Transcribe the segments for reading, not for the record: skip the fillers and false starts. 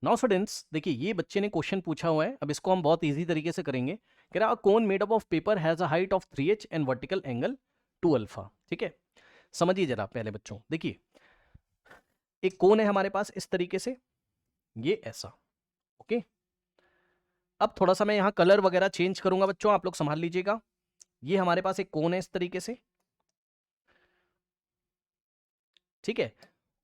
Now students देखिए, ये बच्चे ने क्वेश्चन पूछा हुआ है, अब इसको हम बहुत इजी तरीके से करेंगे। कह रहा cone made up of paper has a height of 3h and vertical angle 2 alpha. ठीक है, समझिए जरा पहले बच्चों, देखिए एक कोन है हमारे पास इस तरीके से, ये ऐसा। ओके, अब थोड़ा सा मैं यहाँ कलर वगैरह चेंज करूंगा बच्चों, आप लोग संभाल लीजिएगा। ये हमारे पास एक कोन है इस तरीके से, ठीक है।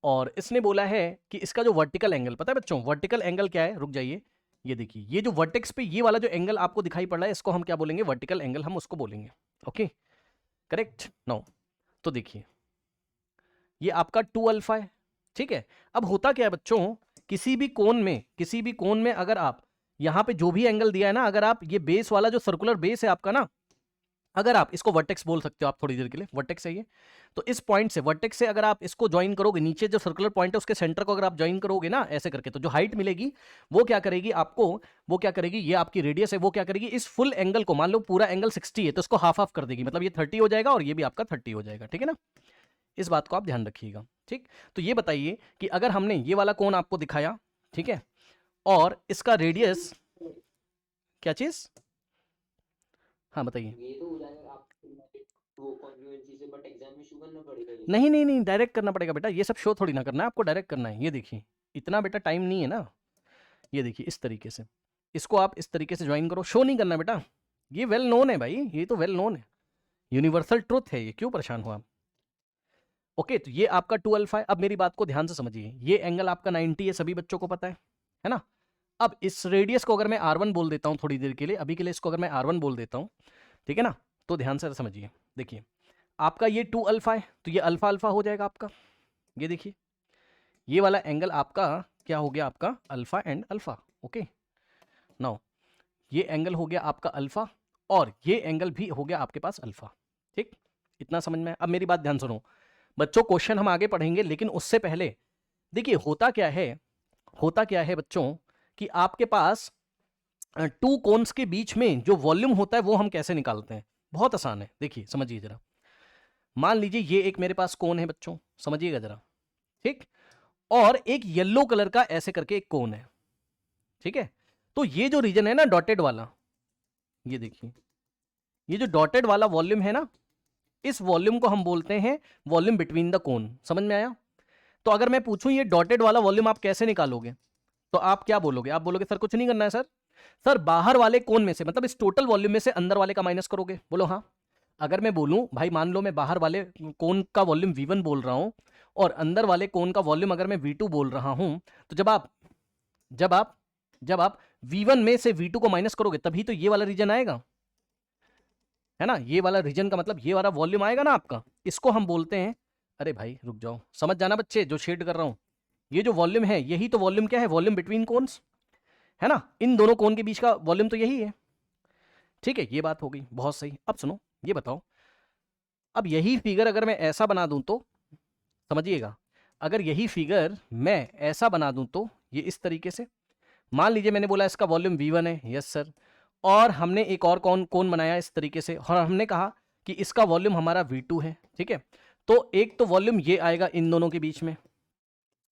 और इसने बोला है कि इसका जो वर्टिकल एंगल, पता है बच्चों वर्टिकल एंगल क्या है? रुक जाइए, ये देखिए, ये जो वर्टेक्स पे ये वाला जो एंगल आपको दिखाई पड़ रहा है, इसको हम क्या बोलेंगे? वर्टिकल एंगल हम उसको बोलेंगे। Okay, correct. नो, तो देखिए ये आपका 2 अल्फा है, ठीक है। अब होता क्या है बच्चों, किसी भी कोन में अगर आप यहां पे जो भी एंगल दिया है ना, अगर आप ये बेस वाला जो सर्कुलर बेस है आपका ना, अगर आप इसको वर्टेक्स बोल सकते हो आप थोड़ी देर के लिए, वर्टेक्स है ये, तो इस पॉइंट से, वर्टेक्स से अगर आप इसको ज्वाइन करोगे, नीचे जो सर्कुलर पॉइंट है उसके सेंटर को अगर आप ज्वाइन करोगे ना ऐसे करके, तो जो हाइट मिलेगी वो क्या करेगी आपको, वो क्या करेगी, ये आपकी रेडियस है, वो क्या करेगी, इस फुल एंगल को, मान लो पूरा एंगल 60 है तो इसको हाफ हाफ कर देगी, मतलब ये 30 हो जाएगा और ये भी आपका 30 हो जाएगा। ठीक है ना, इस बात को आप ध्यान रखिएगा। ठीक, तो ये बताइए कि अगर हमने ये वाला कोण आपको दिखाया, ठीक है, और इसका रेडियस, क्या चीज, हाँ बताइए। ये तो हो जाएगा आपको वो कॉन्ग्रुएंसी से, बट एग्जाम में शो करना पड़ेगा ये सब। नहीं नहीं नहीं, डायरेक्ट करना पड़ेगा बेटा, ये सब शो थोड़ी ना करना है आपको, डायरेक्ट करना है। ये देखिए, इतना बेटा टाइम नहीं है ना। ये देखिए इस तरीके से, इसको आप इस तरीके से ज्वाइन करो, शो नहीं करना बेटा, ये वेल नोन है भाई, ये तो वेल नोन है, यूनिवर्सल ट्रुथ है ये, क्यों परेशान हो आप। ओके, तो ये आपका 2 अल्फा है। अब मेरी बात को ध्यान से समझिए, ये एंगल आपका 90 है, सभी बच्चों को पता है ना। अब इस रेडियस को अगर मैं R1 बोल देता हूं थोड़ी देर के लिए, अभी के लिए इसको अगर मैं R1 बोल देता हूं, ठीक है ना, तो ध्यान से समझिए। देखिए आपका ये 2 अल्फा है, तो ये अल्फा अल्फा हो जाएगा आपका। ये देखिए, ये वाला एंगल आपका क्या हो गया, आपका alpha and alpha. Okay, now ये एंगल हो गया आपका अल्फा, और ये एंगल भी हो गया आपके पास अल्फा। ठीक, इतना समझ में। अब मेरी बात ध्यान सुनो बच्चों, क्वेश्चन हम आगे पढ़ेंगे, लेकिन उससे पहले देखिए होता क्या है बच्चों, कि आपके पास टू कोन्स के बीच में जो वॉल्यूम होता है वो हम कैसे निकालते हैं? बहुत आसान है, देखिए समझिए जरा। मान लीजिए ये एक मेरे पास कोन है बच्चों, समझिएगा जरा, ठीक, और एक येलो कलर का ऐसे करके एक कोन है, ठीक है। तो ये जो रीजन है ना डॉटेड वाला, ये देखिए, ये जो डॉटेड वाला वॉल्यूम है ना, इस वॉल्यूम को हम बोलते हैं वॉल्यूम बिटवीन द कोन। समझ में आया? तो अगर मैं पूछूं ये डॉटेड वाला वॉल्यूम आप कैसे निकालोगे, तो आप क्या बोलोगे? आप बोलोगे सर कुछ नहीं करना है सर, सर बाहर वाले कोन में से, मतलब इस टोटल वॉल्यूम में से अंदर वाले का माइनस करोगे। बोलो हाँ। अगर मैं बोलूं भाई, मान लो मैं बाहर वाले कोन का वॉल्यूम V1 बोल रहा हूं, और अंदर वाले कोन का वॉल्यूम अगर मैं V2 बोल रहा हूं, तो जब आप जब आप V1 में से V2 को माइनस करोगे तभी तो ये वाला रीजन आएगा, है ना। ये वाला रीजन का मतलब ये वाला वॉल्यूम आएगा ना आपका, इसको हम बोलते हैं, अरे भाई रुक जाओ, समझ जाना बच्चे जो शेड कर रहा हूं, ये जो वॉल्यूम है यही तो वॉल्यूम क्या है, वॉल्यूम बिटवीन कोन्स, है ना। इन दोनों कोन के बीच का वॉल्यूम तो यही है। ठीक है, ये बात हो गई, बहुत सही। अब सुनो, ये बताओ, अब यही फिगर अगर मैं ऐसा बना दूं तो, समझिएगा, अगर यही फिगर मैं ऐसा बना दूं तो ये इस तरीके से, मान लीजिए मैंने बोला इसका वॉल्यूम V1 है, यस सर, और हमने एक और कोन बनाया इस तरीके से, और हमने कहा कि इसका वॉल्यूम हमारा V2 है, ठीक है। तो एक तो वॉल्यूम ये आएगा इन दोनों के बीच में।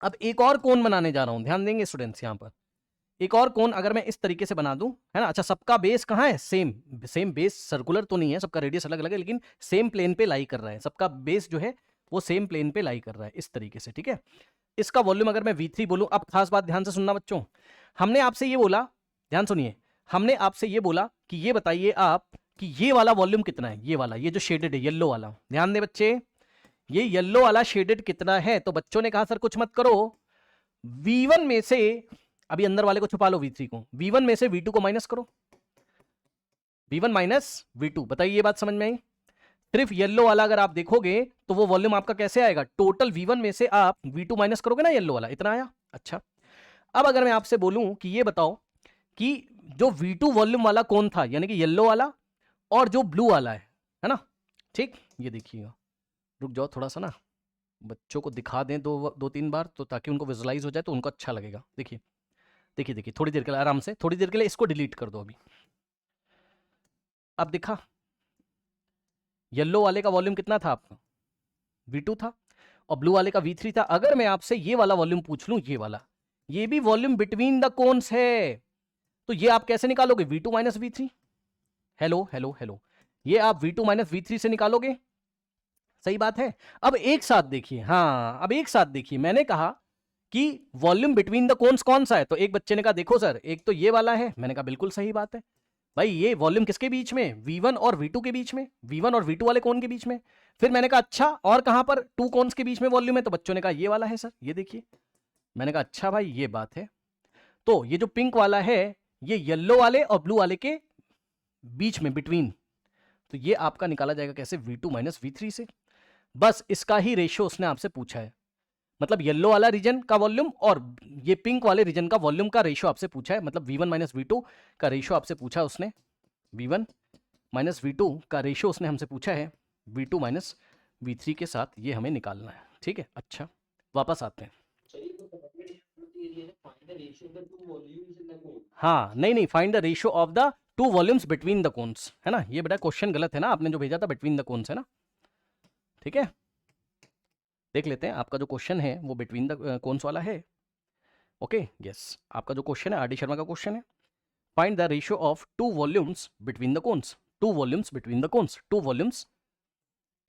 अब एक और कोन बनाने जा रहा हूं, ध्यान देंगे स्टूडेंट्स यहां पर, एक और कोन अगर मैं इस तरीके से बना दूं, है ना। अच्छा, सबका बेस कहां है? सेम सेम बेस, सर्कुलर तो नहीं है, सबका रेडियस अलग अलग है, लेकिन सेम प्लेन पे लाई कर रहा है, सबका बेस जो है वो सेम प्लेन पे लाई कर रहा है इस तरीके से, ठीक है। इसका वॉल्यूम अगर मैं V3 बोलूं, अब खास बात ध्यान से सुनना बच्चों, हमने आपसे ये बोला, ध्यान सुनिए, हमने आपसे ये बोला कि ये बताइए आप कि ये वाला वॉल्यूम कितना है, ये वाला, ये जो शेडेड है येलो वाला, ध्यान दे बच्चे, ये येलो वाला शेडेड कितना है? तो बच्चों ने कहा सर कुछ मत करो, V1 में से, अभी अंदर वाले को छुपा लो V3 को, V1 में से V2 को माइनस करो, V1 माइनस V2, बताइए ये बात समझ में आई? सिर्फ येलो वाला अगर आप देखोगे तो वो वॉल्यूम आपका कैसे आएगा, टोटल V1 में से आप V2 माइनस करोगे ना, येलो वाला इतना आया। अच्छा, अब अगर मैं आपसे बोलूं कि ये बताओ कि जो V2 वॉल्यूम वाला कौन था, यानी कि येलो वाला और जो ब्लू वाला है ना, ठीक, ये देखिएगा, रुक जाओ थोड़ा सा ना, बच्चों को दिखा दें दो दो तीन बार, तो ताकि उनको विजुलाइज हो जाए तो उनको अच्छा लगेगा। देखिए देखिए देखिए, थोड़ी देर के लिए आराम से, थोड़ी देर के लिए इसको डिलीट कर दो अभी। अब दिखा, येलो वाले का वॉल्यूम कितना था आपका, V2 था, और ब्लू वाले का V3 था। अगर मैं आपसे ये वाला वॉल्यूम पूछ लूं, ये वाला, ये भी वॉल्यूम बिटवीन द कोन्स है, तो ये आप कैसे निकालोगे? V2 minus V3। Hello hello hello, ये आप V2 माइनस V3 से निकालोगे, सही बात है। अब एक साथ देखिए, हाँ अब एक साथ देखिए, मैंने कहा कि वॉल्यूम बिटवीन द कोन्स कौन सा है, तो एक बच्चे ने कहा देखो सर एक तो ये वाला है, मैंने कहा बिल्कुल सही बात है भाई, ये वॉल्यूम किसके बीच में? V1 और V2 के बीच में, V1 और V2 वाले कोन के बीच में। फिर मैंने कहा अच्छा और कहां पर टू कोन्स के बीच में वॉल्यूम है, तो बच्चों ने कहा ये वाला है सर, ये देखिए। मैंने कहा अच्छा भाई ये बात है, तो ये जो पिंक वाला है ये येलो वाले और ब्लू वाले के बीच में, बिटवीन, तो ये आपका निकाला जाएगा कैसे? V2 माइनस V3 से। बस इसका ही रेशियो उसने आपसे पूछा है, मतलब येलो वाला रीजन का वॉल्यूम और ये पिंक वाले रीजन का वॉल्यूम का रेशियो आपसे पूछा है, मतलब V1 माइनस V2 का रेशियो आपसे पूछा उसने, V1 माइनस V2 का रेशियो उसने हमसे पूछा है, V2 माइनस V3 के साथ ये हमें निकालना है, ठीक है। अच्छा वापस आते हैं। चलिए तो find the ratio of the two volumes in the cone. हाँ नहीं, find the ratio of the two volumes between the cons, है ना। ये बेटा क्वेश्चन गलत है ना, आपने जो भेजा था बिटवीन द कोन्स है ना, ठीक है। देख लेते हैं आपका जो क्वेश्चन है वो बिटवीन द कोन्स वाला है। ओके यस, आपका जो क्वेश्चन है आर डी शर्मा का क्वेश्चन है, find the ratio of two volumes between the cones, two volumes between the cones, two volumes,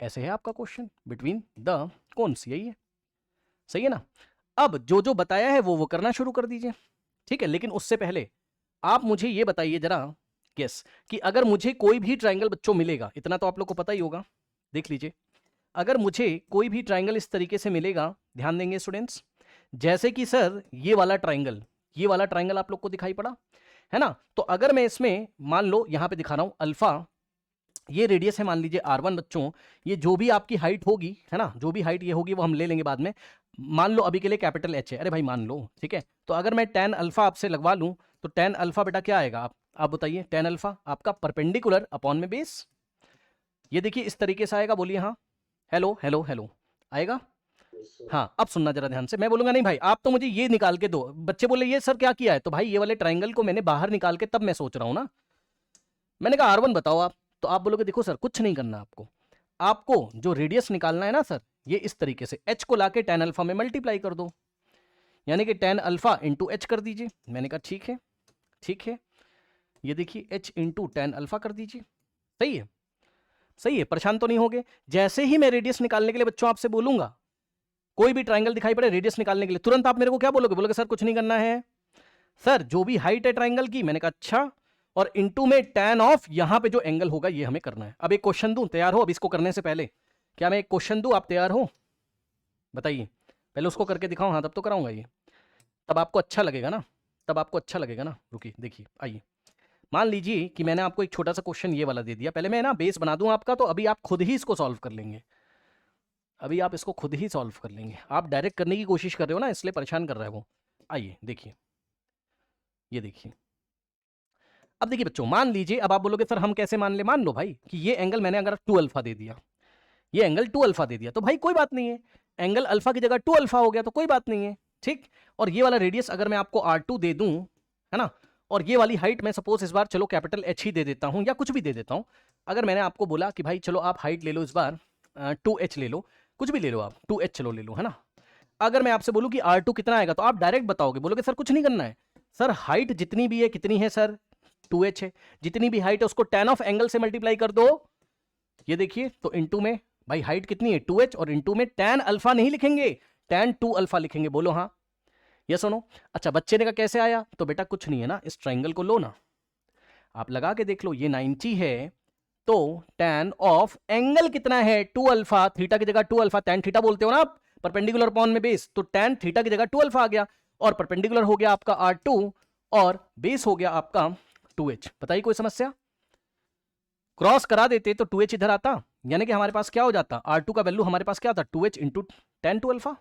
ऐसे है आपका क्वेश्चन, बिटवीन द कोन्स, यही है, सही है ना। अब जो जो बताया है वो करना शुरू कर दीजिए, ठीक है। लेकिन उससे पहले आप मुझे ये बताइए जरा, यस, कि अगर मुझे कोई भी ट्रायंगल बच्चों मिलेगा, इतना तो आप लोग को पता ही होगा, देख लीजिए, अगर मुझे कोई भी ट्रायंगल इस तरीके से मिलेगा, ध्यान देंगे स्टूडेंट्स, जैसे कि सर ये वाला ट्रायंगल, ये वाला ट्रायंगल आप लोग को दिखाई पड़ा है ना, तो अगर मैं इसमें मान लो यहां पे दिखा रहा हूं अल्फा, ये रेडियस है मान लीजिए R1 बच्चों, ये जो भी आपकी हाइट होगी है ना, जो भी हाइट ये होगी वो हम ले लेंगे बाद में, मान लो अभी के लिए कैपिटल H है, अरे भाई मान लो, ठीक है। तो अगर मैं tan अल्फा आपसे लगवा लूं तो tan अल्फा बेटा क्या आएगा, आप बताइए, tan अल्फा आपका परपेंडिकुलर अपॉन में बेस, ये देखिए इस तरीके से आएगा, बोलिए हाँ, हेलो हेलो हेलो, आएगा। हाँ अब सुनना जरा ध्यान से, मैं बोलूंगा नहीं भाई आप तो मुझे ये निकाल के दो, बच्चे बोले ये सर क्या किया है, तो भाई ये वाले ट्राइंगल को मैंने बाहर निकाल के तब मैं सोच रहा हूं ना, मैंने कहा R1 बताओ आप, तो आप बोलोगे देखो सर कुछ नहीं करना आपको, आपको जो रेडियस निकालना है ना सर, ये इस तरीके से h को लाके tan अल्फा में मल्टीप्लाई कर दो, यानी कि tan अल्फा इंटू h कर दीजिए। मैंने कहा ठीक है, ठीक है, ये देखिए h इंटू tan अल्फा कर दीजिए, सही है, सही है, परेशान तो नहीं होगे। जैसे ही मैं रेडियस निकालने के लिए बच्चों आपसे बोलूंगा, कोई भी ट्राइंगल दिखाई पड़े रेडियस निकालने के लिए, तुरंत आप मेरे को क्या बोलोगे, बोलोगे सर कुछ नहीं करना है सर, जो भी हाइट है ट्राइंगल की, मैंने कहा अच्छा, और इनटू में tan ऑफ यहां पे जो एंगल होगा ये हमें करना है। अब एक क्वेश्चन दूं, तैयार हो? अब इसको करने से पहले क्या मैं एक क्वेश्चन दूं, आप तैयार हो? बताइए, पहले उसको करके दिखाऊं, हाँ तब तो कराऊंगा ये, तब आपको अच्छा लगेगा ना, तब आपको अच्छा लगेगा ना। रुकिए देखिए, आइए, मान लीजिए कि मैंने आपको एक छोटा सा क्वेश्चन ये वाला दे दिया, पहले मैं ना बेस बना दूं आपका, तो अभी आप खुद ही इसको सॉल्व कर लेंगे, अभी आप इसको खुद ही सॉल्व कर लेंगे, आप डायरेक्ट करने की कोशिश कर रहे हो ना, इसलिए परेशान कर रहा है वो। आइए देखिए, ये देखिए, अब देखिए बच्चों, मान लीजिए, अब आप बोलोगे सर हम कैसे मान ले, मान लो भाई कि ये एंगल मैंने अगर 2 अल्फा दे दिया, ये एंगल 2 अल्फा दे दिया, तो भाई कोई बात नहीं है, एंगल अल्फा की जगह 2 अल्फा हो गया तो कोई बात नहीं है, ठीक। और ये वाला रेडियस अगर मैं आपको R2 दे दूं, है ना, और ये वाली हाइट मैं सपोज इस बार चलो कैपिटल H ही दे देता हूं या कुछ भी दे देता हूं, अगर मैंने आपको बोला कि भाई चलो आप हाइट ले लो इस बार 2H ले लो, कुछ भी ले लो आप, 2H चलो ले लो, है ना। अगर मैं आपसे बोलूं कि R2 कितना आएगा, तो आप डायरेक्ट बताओगे, बोलोगे सर कुछ नहीं करना है सर, हाइट जितनी भी है, कितनी है सर, 2H है, जितनी भी हाइट है उसको tan ऑफ एंगल से मल्टीप्लाई कर दो, ये देखिए, तो इनटू में भाई हाइट कितनी है 2H, और इनटू में tan अल्फा नहीं लिखेंगे, tan 2 अल्फा लिखेंगे, बोलो हाँ ये सुनो। अच्छा बच्चे ने कहा कैसे आया, तो बेटा कुछ नहीं है ना, इस ट्राइंगल को लो ना, आप लगा के देख लो, ये 90 है, तो tan ऑफ एंगल कितना है 2 अल्फा, थीटा की जगह 2 अल्फा, tan थीटा बोलते हो ना आप, परपेंडिकुलर अपॉन में बेस, तो tan थीटा की जगह 2 अल्फा आ गया, और परपेंडिकुलर हो गया आपका R2 और बेस हो गया आपका 2H। बताइए कोई समस्या, क्रॉस करा देते तो 2H इधर आता, यानी कि हमारे पास क्या हो जाता, R2 का वैल्यू हमारे पास क्या था 2H इंटू tan 2 अल्फा।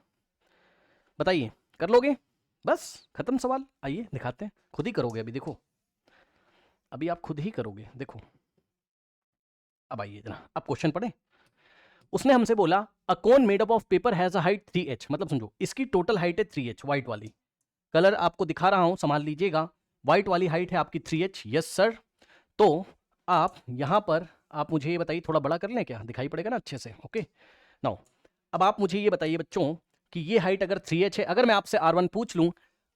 बताइए कर लोगे, बस खत्म सवाल। आइए दिखाते हैं, खुद ही करोगे अभी, देखो अभी आप खुद ही करोगे, देखो अब आइए जरा, अब क्वेश्चन पढ़े। उसने हमसे बोला a cone made up of paper has a height 3H, मतलब समझो इसकी टोटल हाइट है 3H, व्हाइट वाली, कलर आपको दिखा रहा हूं संभाल लीजिएगा, व्हाइट वाली हाइट है आपकी 3H, यस सर। तो आप यहां पर आप मुझे ये बताइए, थोड़ा बड़ा कर लें क्या, दिखाई पड़ेगा ना अच्छे से, ओके नाउ। अब आप मुझे ये बताइए बच्चों कि ये हाइट अगर 3H है, अगर मैं आपसे R1 पूछ लूं,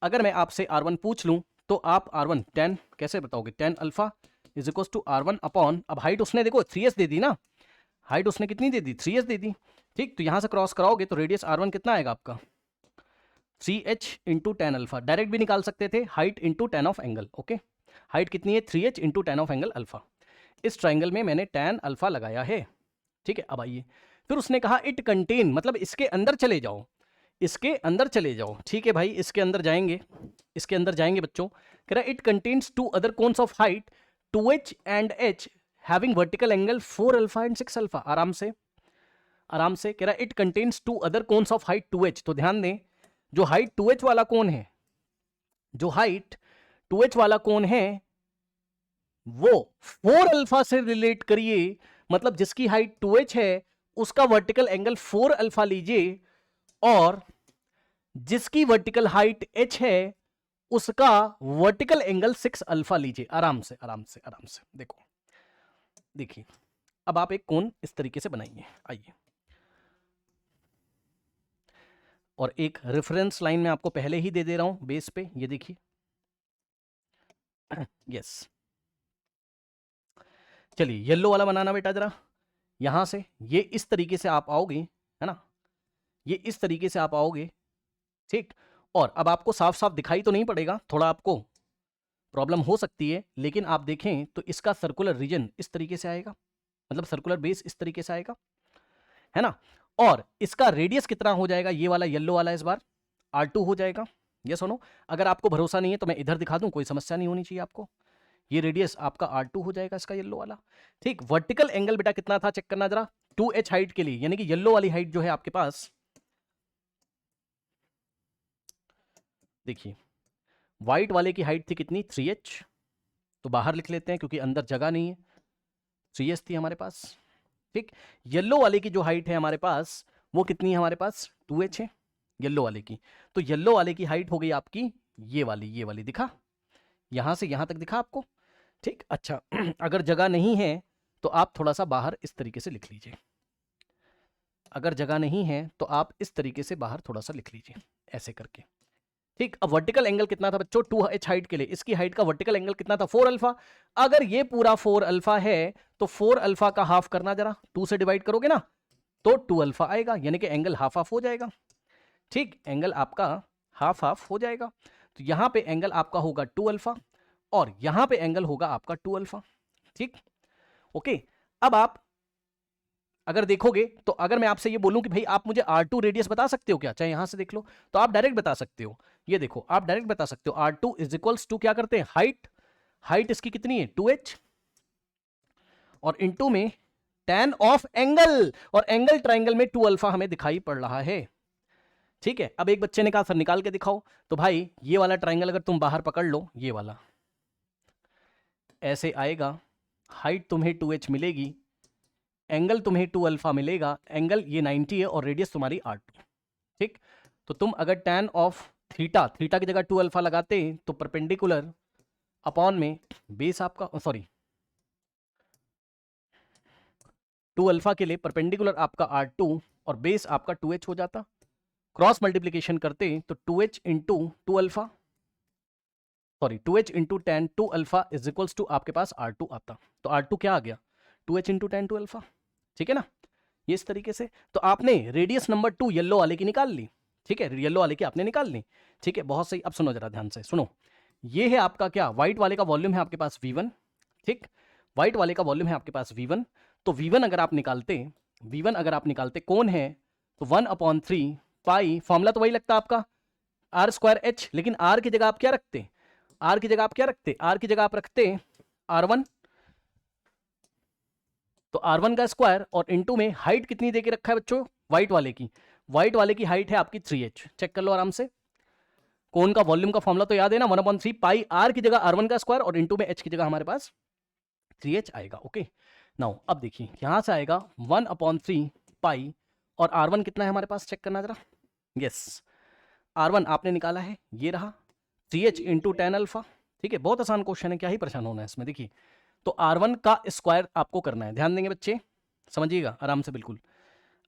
अगर मैं आपसे R1 पूछ लूं तो आप R1 10 कैसे बताओगे? 10 alpha is equal to R1 upon, अब हाइट उसने देखो 3s दे दी ना, हाइट उसने कितनी दे दी? 3s दे दी। ठीक, तो यहां से क्रॉस कराओगे तो रेडियस R1 कितना आएगा आपका? 3h into 10 alpha. डायरेक्ट भी निकाल सकते थे, height into 10 of angle. Okay, height कितनी है? 3h into 10 of angle alpha. इस ट्राइंगल में मैंने tan अल्फा लगाया है। ठीक है, अब आइए, फिर उसने कहा इट कंटेन, मतलब इसके अंदर चले जाओ, इसके अंदर चले जाओ। ठीक है भाई, इसके अंदर जाएंगे, इसके अंदर जाएंगे बच्चों। कह रहा है it contains two other cones of height 2h and h having vertical angle 4 alpha and 6 alpha. आराम से, आराम से। कह रहा है it contains two other cones of height 2h। तो ध्यान दें, जो हाइट 2h वाला कोन है, जो हाइट 2h वाला कोन है वो 4 अल्फा से रिलेट करिए, मतलब जिसकी हाइट 2h है उसका वर्टिकल एंगल 4 अल्फा लीजिए, और जिसकी वर्टिकल हाइट h है उसका वर्टिकल एंगल 6 अल्फा लीजिए। आराम से, आराम से, आराम से। देखो, देखिए, अब आप एक कोण इस तरीके से बनाइए। आइए, और एक रेफरेंस लाइन में आपको पहले ही दे दे रहा हूं बेस पे, ये देखिए। यस, चलिए येलो वाला बनाना बेटा जरा। यहां से ये इस तरीके से आप आओगे, है ना, ये इस तरीके से आप आओगे। ठीक, और अब आपको साफ साफ दिखाई तो नहीं पड़ेगा, थोड़ा आपको प्रॉब्लम हो सकती है, लेकिन आप देखें तो इसका सर्कुलर रीजन इस तरीके से आएगा, मतलब सर्कुलर बेस इस तरीके से आएगा, है ना। और इसका रेडियस कितना हो जाएगा? ये वाला येलो वाला इस बार R2 हो जाएगा। ये सुनो, अगर आपको भरोसा नहीं है तो मैं इधर दिखा दूं, कोई समस्या नहीं होनी चाहिए आपको। ये रेडियस आपका R2 हो जाएगा, इसका येलो वाला। ठीक, वर्टिकल एंगल बेटा कितना था चेक करना जरा, 2h हाइट के लिए, यानी कि येलो वाली हाइट जो है आपके पास, देखिए व्हाइट वाले की हाइट थी कितनी? 3h। तो बाहर लिख लेते हैं क्योंकि अंदर जगह नहीं है, 3h थी हमारे पास। ठीक, येलो वाले की जो हाइट है हमारे पास वो कितनी है हमारे पास? 2h है येलो वाले की। तो येलो वाले की हाइट हो गई आपकी ये वाली दिखा, यहां से यहां तक दिखा आपको। ठीक, अच्छा अगर जगह नहीं है तो आप थोड़ा सा बाहर इस तरीके से लिख लीजिए, अगर जगह नहीं है तो आप इस तरीके से बाहर थोड़ा सा लिख लीजिए, ऐसे करके। ठीक, अब वर्टिकल एंगल कितना था बच्चों? 2h हाइट के लिए इसकी हाइट का वर्टिकल एंगल कितना था? 4 अल्फा। अगर ये पूरा 4 अल्फा है तो 4 अल्फा का हाफ करना जरा, 2 से डिवाइड करोगे ना तो 2 अल्फा आएगा, यानी कि एंगल हाफ हाफ हो जाएगा। ठीक, एंगल आपका हाफ हाफ हो जाएगा। तो यहां पे एंगल आपका होगा 2 अल्फा और यहां पे एंगल होगा आपका 2 अल्फा। ठीक, ओके। अब आप अगर देखोगे तो अगर मैं आपसे ये बोलूं कि भाई आप मुझे R2 रेडियस बता सकते हो क्या, चाहे यहां से देख लो, तो आप डायरेक्ट बता सकते हो। ये देखो, आप डायरेक्ट बता सकते हो R2 इज इक्वल्स टू क्या करते हैं? हाइट, हाइट इसकी कितनी है? 2h, और इनटू में tan ऑफ एंगल, और एंगल ट्राइंगल में 2 अल्फा हमें दिखाई पड़ रहा है। ठीक है, अब एक बच्चे ने कहा सर निकाल के दिखाओ, तो भाई ये वाला ट्राइंगल अगर तुम बाहर पकड़ लो, ये वाला ऐसे आएगा, हाइट तुम्हें 2h मिलेगी, एंगल तुम्हें 2 अल्फा मिलेगा, एंगल ये 90 है और रेडियस तुम्हारी R2। ठीक, तो तुम अगर tan ऑफ थीटा, थीटा की जगह 2 अल्फा लगाते तो परपेंडिकुलर अपॉन में बेस आपका, सॉरी 2 अल्फा के लिए परपेंडिकुलर आपका R2 और बेस आपका 2h हो जाता। क्रॉस मल्टीप्लीकेशन करते तो 2h into 2 alpha, sorry 2h into tan 2 alpha is equals to आपके पास R2 आता। तो R2 क्या आ गया? 2h into tan 2 alpha. ठीक है ना, ये इस तरीके से। तो आपने रेडियस नंबर 2 येलो वाले की निकाल ली। ठीक है, येलो वाले की आपने निकाल ली। ठीक है, बहुत सही। अब सुनो जरा ध्यान से सुनो, ये है आपका क्या? व्हाइट वाले का वॉल्यूम है आपके पास V1। ठीक, व्हाइट वाले का वॉल्यूम है आपके पास V1। तो V1 अगर आप निकालते, V1 अगर आप निकालते कौन है, तो 1/3 पाई, फॉर्मूला तो वही लगता आपका R²H, लेकिन R की जगह आप क्या रखते? R की जगह आप क्या रखते? R की जगह आप रखते R1, तो R1 का स्क्वायर, और इनटू में हाइट कितनी देके रखा है बच्चों? व्हाइट वाले की, व्हाइट वाले की हाइट है आपकी 3h। चेक कर लो आराम से, कोन का वॉल्यूम का फॉर्मूला तो याद है ना, 1/3 पाई, R की जगह R1 का स्क्वायर और इनटू में H की जगह हमारे पास 3h आएगा। ओके, नाउ अब देखिए यहां से आएगा 1/3 पाई, और R1 कितना है हमारे पास, चेक करना जरा। यस, R1 आपने निकाला है, ये रहा 3h इंटू tan अल्फा। ठीक है, बहुत आसान क्वेश्चन है, क्या ही परेशान होना है इसमें। देखिए, तो R1 का स्क्वायर आपको करना है, ध्यान देंगे बच्चे, समझिएगा आराम से बिल्कुल।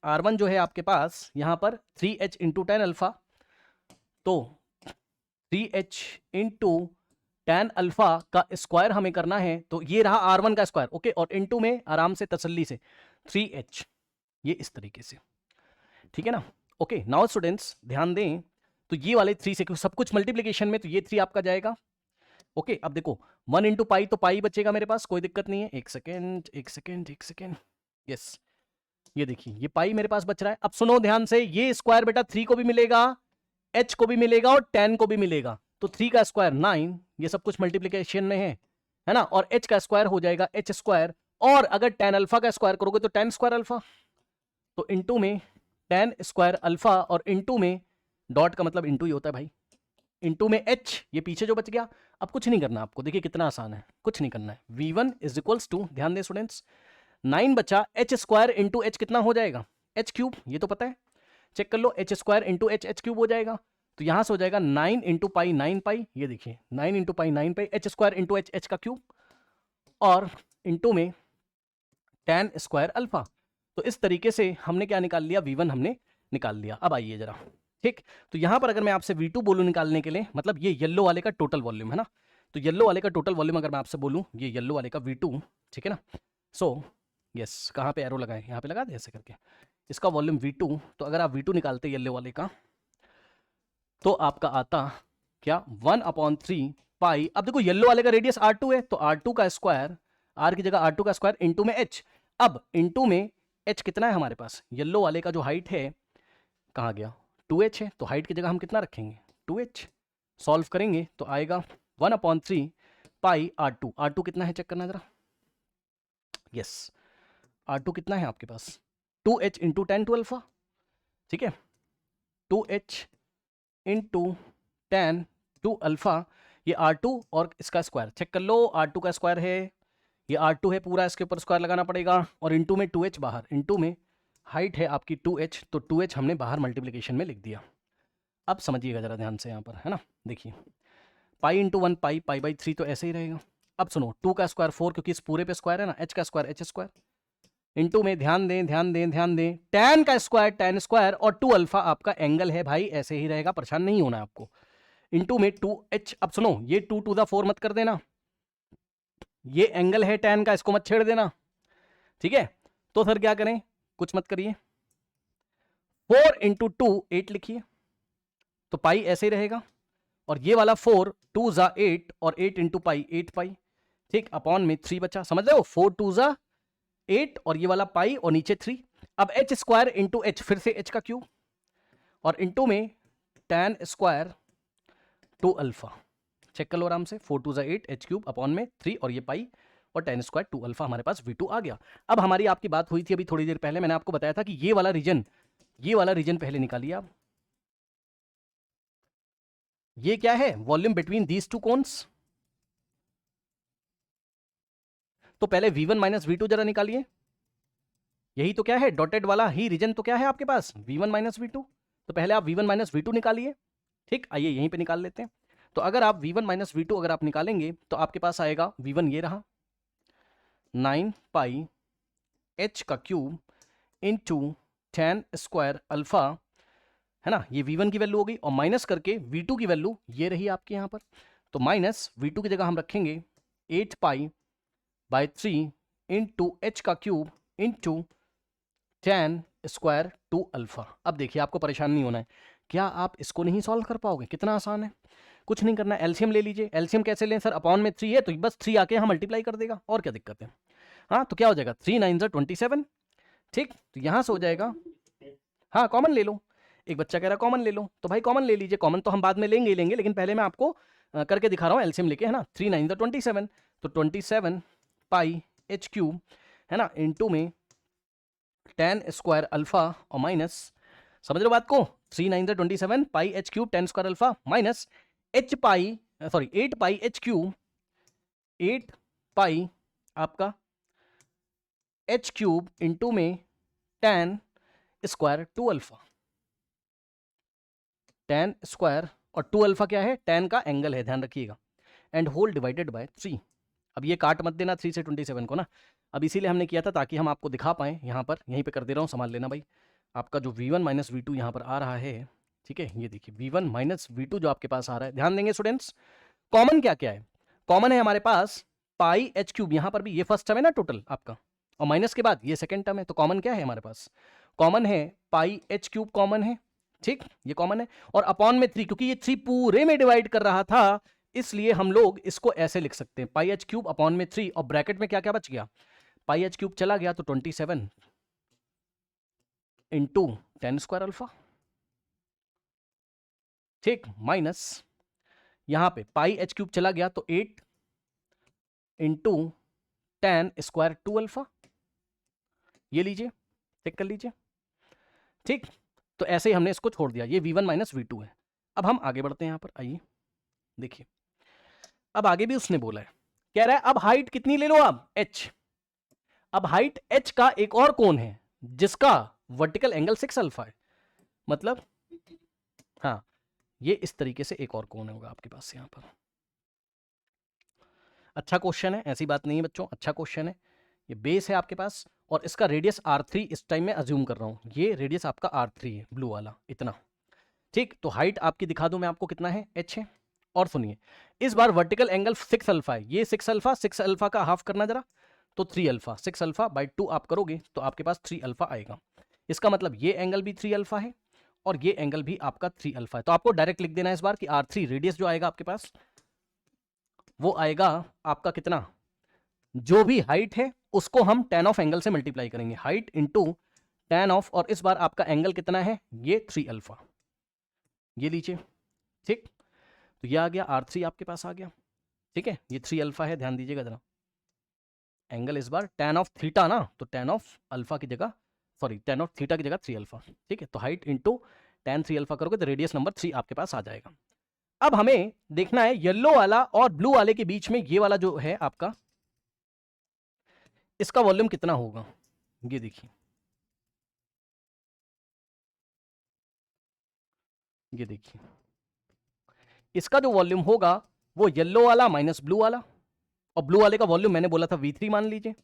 R1 जो है आपके पास यहां पर 3h इंटू tan अल्फा, तो 3h इंटू tan अल्फा का स्क्वायर हमें करना है, तो ये रहा r1 का स्क्वायर, ओके, और इंटू में आराम से तसल्ली से 3h, ये इस तरीके से, ठीक है ना। ओके, नाउ स्टूडेंट्स ध्यान दें, तो ये वाले 3 से सब कुछ मल्टीप्लीकेशन में, तो ये 3 आपका जाएगा। ओके, अब देखो 1 इंटू पाई, तो पाई बचेगा मेरे पास, कोई दिक्कत नहीं है। एक सेकेंड, यस, ये देखिए ये पाई मेरे पास बच रहा है। अब सुनो ध्यान से, ये स्क्वायर बेटा 3 को भी मिलेगा, h को भी मिलेगा और tan को भी मिलेगा, तो 3 का स्क्वायर 9, ये सब कुछ मल्टीप्लीकेशन में है ना, और h का स्क्वायर हो जाएगा h स्क्वायर, और अगर tan अल्फा का स्क्वायर करोगे तो tan स्क्वायर अल्फा, तो इंटू में tan स्क्वायर अल्फा, और इंटू में डॉट का मतलब इंटू ही होता है भाई, इंटू में h, ये पीछे जो बच गया। अब कुछ नहीं करना आपको, देखिए कितना आसान है, कुछ नहीं करना है। v1 इज इक्वल्स टू, ध्यान दें स्टूडेंट्स, 9 बचा, h स्क्वायर इंटू h कितना हो जाएगा, h क्यूब, ये तो पता है, चेक कर लो, h square into h cube हो जाएगा, तो यहां से हो जाएगा 9 इंटू पाई 9 पाई, ये देखिए 9 इंटू पाई 9 पाई, h स्क्वायर इंटू h का क्यूब, और इंटू में tan स्क्वायर अल्फा। तो इस तरीके से हमने क्या निकाल लिया, v1 हमने निकाल लिया। अब आइए जरा, ठीक, तो यहां पर अगर मैं आपसे v2 बोलूं निकालने के लिए, मतलब ये येलो वाले का टोटल वॉल्यूम है ना, तो येलो वाले का टोटल वॉल्यूम अगर मैं आपसे बोलूं, ये येलो वाले का v2, ठीक है ना, सो यस, कहाँ पे एरो लगाए, यहाँ पे लगा दे ऐसे करके, इसका वॉल्यूम v2, तो अगर आप v2 निकालते येलो वाले का, तो आपका आता क्या, 1/3 पाई। अब देखो येलो वाले का रेडियस r2 है, तो r2 का स्क्वायर, r की जगह r2 का स्क्वायर इंटू में h। अब इंटू में h कितना है हमारे पास, येलो वाले का जो हाइट है, कहाँ गया, 2h है, तो हाइट की जगह हम कितना रखेंगे, 2h। सॉल्व करेंगे तो आएगा 1/3 पाई r2, r2 कितना है चेक करना जरा, यस, r2 कितना है आपके पास, 2h into tan two alpha, ठीक है, 2h into tan two alpha, ये r2 और इसका स्क्वायर चेक कर लो, r2 का स्क्वायर है, ये r2 है पूरा, इसके ऊपर स्क्वायर लगाना पड़ेगा, और इंटू में 2h बाहर, इंटू में हाइट है आपकी 2h, तो 2h हमने बाहर मल्टीप्लिकेशन में लिख दिया। अब समझिएगा जरा ध्यान से यहाँ पर, है ना, देखिए pi into 1 pi, pi by 3 तो ऐसे ही रहेगा। अब सुनो, 2 का स्क्वायर 4, क्योंकि इस पूरे पे स्क्वायर है ना, h का स्क्वायर h स्क्वायर, इंटू में ध्यान दें tan का स्क्वायर tan स्क्वायर, और 2 अल्फा आपका एंगल है भाई, ऐसे ही रहेगा, परेशान नहीं होना है आपको, इंटू में 2h। अब सुनो, ये 2 टू द 4 मत कर देना, ये एंगल है tan का, इसको मत छेड़ देना, ठीक है, तो फिर क्या करें, कुछ मत करिए, 4 इंटू 2 8 लिखिए, तो पाई ऐसे ही रहेगा, और ये वाला 4 2 जा 8, और 8 इंटू पाई 8 पाई, ठीक, अपॉन में 3 बचा, समझ रहे हो, 4 2 जा 8, और ये वाला पाई, और नीचे 3। अब h स्क्वायर इंटू h, फिर से h का क्यूब, और इंटू में tan स्क्वायर 2 अल्फा, चेक कर लो आराम से, 4 2 जा 8, h क्यूब अपॉन में 3, और ये पाई, और tan स्क्वायर 2 अल्फा, हमारे पास v2 आ गया। अब हमारी आपकी बात हुई थी अभी थोड़ी देर पहले, मैंने आपको बताया था कि ये वाला रीजन पहले निकालिए आप, ये क्या है, volume between these two cons, तो पहले v1 माइनस v2 जरा निकालिए, यही तो क्या है, डॉटेड वाला ही रीजन तो क्या है आपके पास, v1 माइनस v2, तो पहले आप v1 माइनस v2 निकालिए, ठीक, आइए यहीं पे निकाल लेते हैं। तो अगर आप v1 माइनस v2 अगर आप निकालेंगे, तो आपके पास आएगा v1 ये रहा 9 पाई h का cube into tan square alpha, है ना, ये v1 की वैल्यू हो गई, और माइनस करके v2 की वैल्यू ये रही आपके यहाँ पर, तो माइनस v2 की जगह हम रखेंगे 8 पाई बाई 3 इंटू h का cube into tan square 2 alpha. अब देखिए आपको परेशान नहीं होना है, क्या आप इसको नहीं सॉल्व कर पाओगे, कितना आसान है, कुछ नहीं करना है, एलसीएम ले लीजिए। एलसीएम कैसे लें सर, अपॉन में 3 है, तो बस 3 आके यहाँ मल्टीप्लाई कर देगा, और क्या दिक्कत है, हाँ, तो क्या हो जाएगा 3 9 27, ठीक, तो यहाँ से हो जाएगा, हाँ कॉमन ले लो, एक बच्चा कह रहा कॉमन ले लो, तो भाई कॉमन ले लीजिए, कॉमन तो हम बाद में लेंगे ही लेंगे, लेकिन पहले मैं आपको करके दिखा रहा हूँ एलसीएम लेके, है ना, 3 9 27, तो 27 पाई h क्यूब, है ना, इंटू में tan स्क्वायर अल्फा, और माइनस, समझ रहे हो बात को, 3 9 27 पाई h cube tan square alpha, minus h पाई, सॉरी 8 पाई h क्यूब, 8 पाई आपका h क्यूब इंटू में tan square 2 alpha, tan square, और 2 अल्फा क्या है, tan का एंगल है, ध्यान रखिएगा, एंड होल डिवाइडेड बाय 3। अब ये काट मत देना 3 से 27 को ना, अब इसीलिए हमने किया था ताकि हम आपको दिखा पाएँ, यहाँ पर यहीं पे कर दे रहा हूँ, संभाल लेना भाई, आपका जो v1 माइनस v2 यहाँ पर आ रहा है, ठीक है, ये देखिए V1 माइनस V2 जो आपके पास आ रहा है, ध्यान देंगे स्टूडेंट्स, कॉमन क्या क्या है? कॉमन है हमारे पास पाई एच क्यूब, यहां पर भी ये फर्स्ट टर्म है ना टोटल आपका, और माइनस के बाद ये सेकंड टर्म है, तो कॉमन क्या है हमारे पास? कॉमन है पाई एच क्यूब कॉमन है, ठीक, ये कॉमन है, और अपॉन में 3, क्योंकि ये 3 पूरे में डिवाइड कर रहा था, इसलिए हम लोग इसको ऐसे लिख सकते हैं, पाई एच क्यूब अपॉन में 3, और ब्रैकेट में क्या क्या बच गया? पाई एच क्यूब चला गया तो 27 इंटू 10 स्क्वायर अल्फा, ठीक, माइनस यहां पे पाई एच क्यूब चला गया तो 8 इंटू 10 स्क्वायर 2 अल्फा, ये लीजिए, टिक कर लीजिए, ठीक। तो ऐसे ही हमने इसको छोड़ दिया, ये V1 माइनस V2 है। अब हम आगे बढ़ते हैं, यहां पर आइए देखिए, अब आगे भी उसने बोला है, कह रहा है अब हाइट कितनी ले लो आप, h। अब हाइट h का एक और कोण है जिसका वर्टिकल एंगल 6 अल्फा है, मतलब हाँ, ये इस तरीके से एक और कोण होगा आपके पास यहां पर। अच्छा क्वेश्चन है, ऐसी बात नहीं है बच्चों, अच्छा क्वेश्चन है, ये बेस है आपके पास, और इसका रेडियस R3 इस टाइम में अज्यूम कर रहा हूं, ये रेडियस आपका R3 है, ब्लू वाला इतना, ठीक। तो हाइट आपकी दिखा दूं मैं आपको कितना है, h है। और सुनिए, इस बार वर्टिकल एंगल 6 अल्फा है, ये 6 अल्फा, 6 अल्फा का हाफ करना जरा, तो 3 अल्फा, 6 अल्फा बाई 2 आप करोगे तो आपके पास 3 अल्फा आएगा। इसका मतलब ये एंगल भी 3 अल्फा है और ये एंगल भी आपका 3 अल्फा है। तो आपको डायरेक्ट लिख देना है इस बार कि R3 रेडियस जो आएगा आपके पास, वो आएगा आपका कितना, जो भी हाइट है उसको हम tan ऑफ एंगल से मल्टीप्लाई करेंगे, हाइट इंटू tan ऑफ, और इस बार आपका एंगल कितना है, ये 3 अल्फा, ये लीजिए, ठीक। तो ये आ गया R3 आपके पास आ गया, ठीक है, ये 3 अल्फा है, ध्यान दीजिएगा जरा, एंगल इस बार tan ऑफ थीटा ना, तो tan ऑफ अल्फा की जगह, सॉरी tan ऑफ थीटा की जगह 3 अल्फा, ठीक है। तो हाइट इंटू tan 3 अल्फा करोगे तो रेडियस नंबर 3 आपके पास आ जाएगा। अब हमें देखना है येलो वाला और ब्लू वाले के बीच में ये वाला जो है आपका, इसका वॉल्यूम कितना होगा, ये देखिए, ये देखिए, इसका जो वॉल्यूम होगा वो येलो वाला माइनस ब्लू वाला, और ब्लू वाले का वॉल्यूम मैंने बोला था V3 मान लीजिए,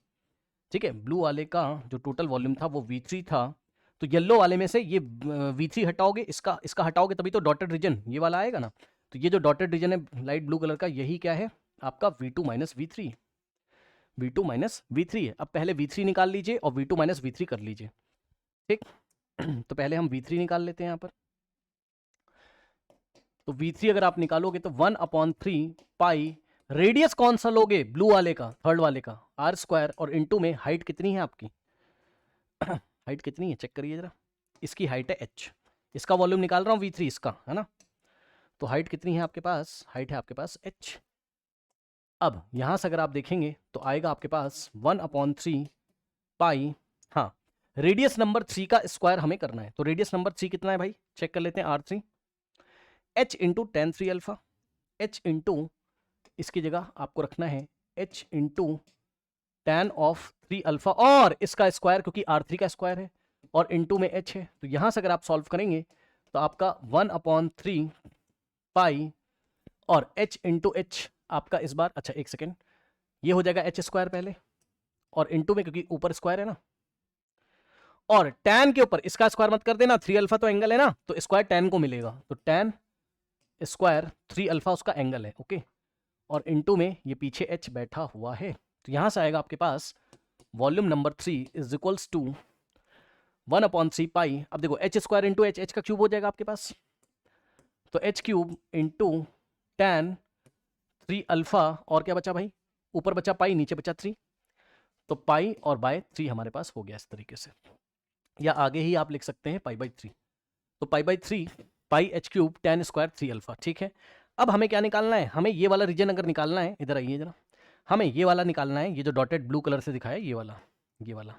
ठीक है। ब्लू वाले का जो टोटल वॉल्यूम था वो V3 था, तो येलो वाले में से ये V3 हटाओगे, इसका इसका हटाओगे तभी तो डॉटेड रीजन ये वाला आएगा ना, तो ये जो डॉटेड रीजन है लाइट ब्लू कलर का, यही क्या है आपका V2 minus V3, V2 minus V3 है। अब पहले V3 निकाल लीजिए और V2 माइनस V3 कर लीजिए, ठीक। तो पहले हम V3 निकाल लेते हैं यहाँ पर, तो V3 अगर आप निकालोगे तो 1/3 पाई, रेडियस कौन सा लोगे, ब्लू वाले का, थर्ड वाले का, R स्क्वायर, और इनटू में हाइट कितनी है आपकी हाइट कितनी है चेक करिए जरा, इसकी हाइट है h, इसका वॉल्यूम निकाल रहा हूँ V3 इसका, है ना, तो हाइट कितनी है आपके पास, हाइट है आपके पास h। अब यहां से अगर आप देखेंगे तो आएगा आपके पास 1/3 पाई, हाँ, रेडियस नंबर 3 का स्क्वायर हमें करना है, तो रेडियस नंबर 3 कितना है भाई, चेक कर लेते हैं, R3, h into tan 3 alpha, h into इसकी जगह आपको रखना है h into tan of 3 alpha, और इसका स्क्वायर क्योंकि R3 का स्क्वायर है, और इंटू में h है, तो यहां से अगर आप सॉल्व करेंगे तो आपका 1/3 पाई, और h इंटू h आपका इस बार, अच्छा एक सेकेंड, ये हो जाएगा h स्क्वायर पहले, और इंटू में क्योंकि ऊपर स्क्वायर है ना, और tan के ऊपर इसका स्क्वायर मत कर देना, 3 अल्फा तो एंगल है ना, तो स्क्वायर tan को मिलेगा, तो tan स्क्वायर 3 अल्फा उसका एंगल है, ओके, और इंटू में ये पीछे h बैठा हुआ है, तो यहां से आएगा आपके पास volume number 3 is equals to 1/3 pi, अब देखो h square into h, h का क्यूब हो जाएगा आपके पास, तो h cube into tan 3 alpha, और क्या बचा भाई, ऊपर बचा पाई, नीचे बचा 3, तो पाई और बाय 3 हमारे पास हो गया इस तरीके से, या आगे ही आप लिख सकते हैं पाई बाई 3, तो pi by 3 pi h cube tan square 3 alpha, ठीक है। अब हमें क्या निकालना है, हमें ये वाला रीजन अगर निकालना है, इधर आइए जरा, हमें ये वाला निकालना है, ये जो डॉटेड ब्लू कलर से दिखाया ये वाला, ये वाला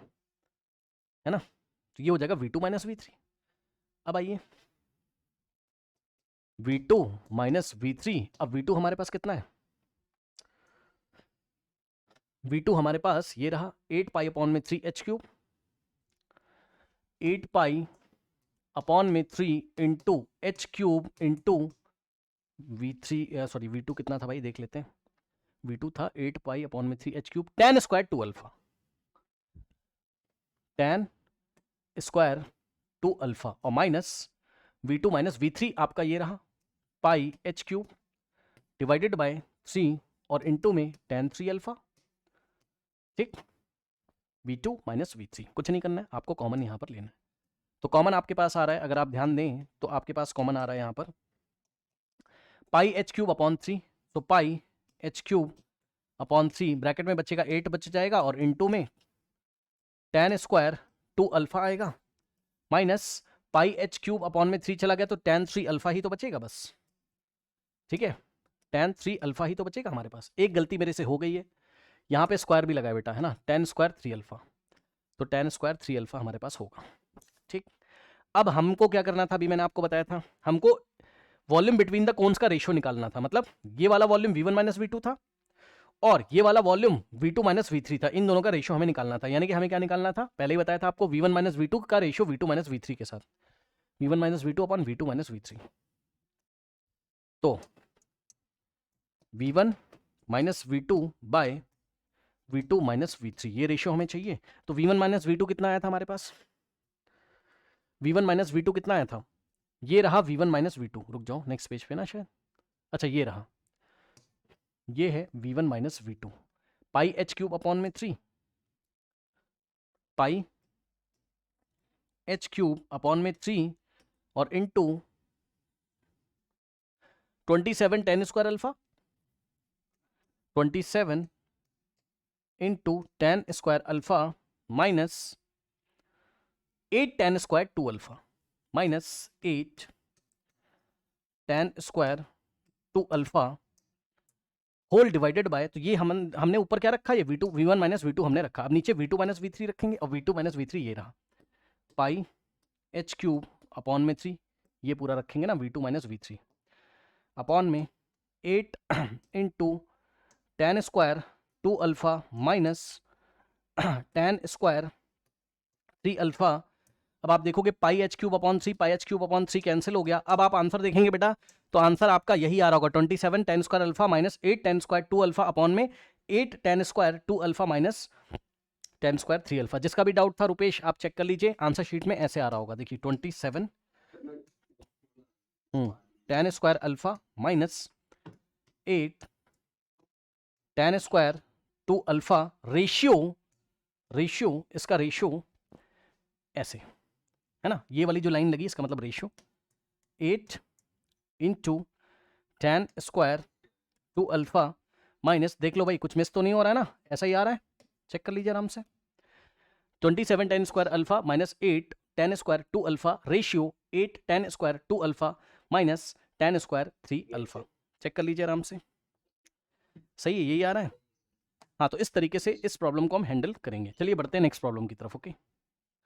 है ना, तो ये हो जाएगा V2 माइनस V3। अब आइए V2 माइनस V3, अब V2 हमारे पास कितना है, V2 हमारे पास ये रहा 8 पाई अपॉन में 3 h क्यूब, 8 पाई अपॉन में 3 into H cube into V3, sorry V2 कितना था भाई देख लेते हैं, V2 था 8 पाई अपॉन में 3 h cube tan square 2 alpha, tan square 2 alpha, और माइनस v2 माइनस v3 आपका ये रहा पाई एच क्यूब डिवाइडेड बाय 3 और इनटू में tan 3 अल्फा, ठीक। v2 माइनस v3 कुछ नहीं करना है, आपको कॉमन यहाँ पर लेना है। तो कॉमन आपके पास आ रहा है, अगर आप ध्यान दें तो आपके पास कॉमन आ रहा है यहाँ पर पाई एच क्यूब अपॉन 3, तो पाई एच क्यूब अपॉन 3 ब्रैकेट में बचेगा 8 बच जाएगा और इनटू में tan स्क्वायर 2 अल्फा आएगा minus pi h cube upon में 3 चला गया तो tan 3 अल्फा ही तो बचेगा बस, ठीक है। tan 3 अल्फा ही तो बचेगा हमारे पास। एक गलती मेरे से हो गई है, यहाँ पे स्क्वायर भी लगाया बेटा, है ना, tan स्क्वायर 3 अल्फा, तो tan स्क्वायर 3 अल्फा हमारे पास होगा, ठीक। अब हमको क्या करना था, अभी मैंने आपको बताया था, हमको वॉल्यूम बिटवीन द कोन्स का रेशियो निकालना था। मतलब ये वाला वॉल्यूम v1 माइनस v2 था और ये वाला वॉल्यूम v2 माइनस v3 था, इन दोनों का रेशियो हमें निकालना था। यानी कि हमें क्या निकालना था, पहले ही बताया था आपको, v1 माइनस v2 का रेशियो v2 माइनस v3 के साथ, v1 minus v2 upon v2 minus v3। तो v1 minus v2 bye v2 minus v3 ये रेशियो हमें चाहिए। तो v1 माइनस v2 कितना आया था हमारे पास, v1 माइनस v2 कितना आया था, ये रहा v1 माइनस v2, रुक जाओ नेक्स्ट पेज पे ना शायद, अच्छा ये रहा, ये है v1 minus v2 pi h cube upon में 3, पाई एच क्यूब अपॉन में 3 और into 27 tan square alpha, 27 into tan square alpha minus 8 tan square 2 alpha minus 8 tan square 2 alpha whole divided by, तो ये हमने ऊपर क्या रखा, ये v1 माइनस v2 हमने रखा। अब नीचे v2 माइनस v3 रखेंगे और v2 माइनस v3 ये रहा पाई एच क्यूब अपॉन में 3, ये पूरा रखेंगे ना v2 माइनस v3 अपॉन में 8 into tan square 2 alpha minus tan square 3 alpha. अब आप देखोगे पाई h cube upon 3, pi h cube upon 3 cancel हो गया। अब आप आंसर देखेंगे बेटा, तो आंसर आपका यही आ रहा होगा 27 tan square alpha minus 8 tan square 2 alpha upon में 8 tan square 2 alpha minus tan square 3 alpha. जिसका भी डाउट था रुपेश आप चेक कर लीजिए, आंसर शीट में ऐसे आ रहा होगा, देखिए 27 tan square alpha minus 8 tan square 2 alpha ratio इसका रेशियो ऐसे है ना, ये वाली जो लाइन लगी इसका मतलब ratio 8 into tan square 2 alpha minus, देख लो भाई कुछ मिस तो नहीं हो रहा है ना, ऐसा ही आ रहा है, चेक कर लीजिए आराम से, 27 tan square alpha minus 8 tan square 2 alpha ratio 8 tan square 2 alpha minus tan square 3 alpha, check कर लीजिए आराम से, सही है, यही आ रहा है। हाँ, तो इस तरीके से इस प्रॉब्लम को हम हैंडल करेंगे। चलिए बढ़ते हैं नेक्स्ट प्रॉब्लम की तरफ, ओके।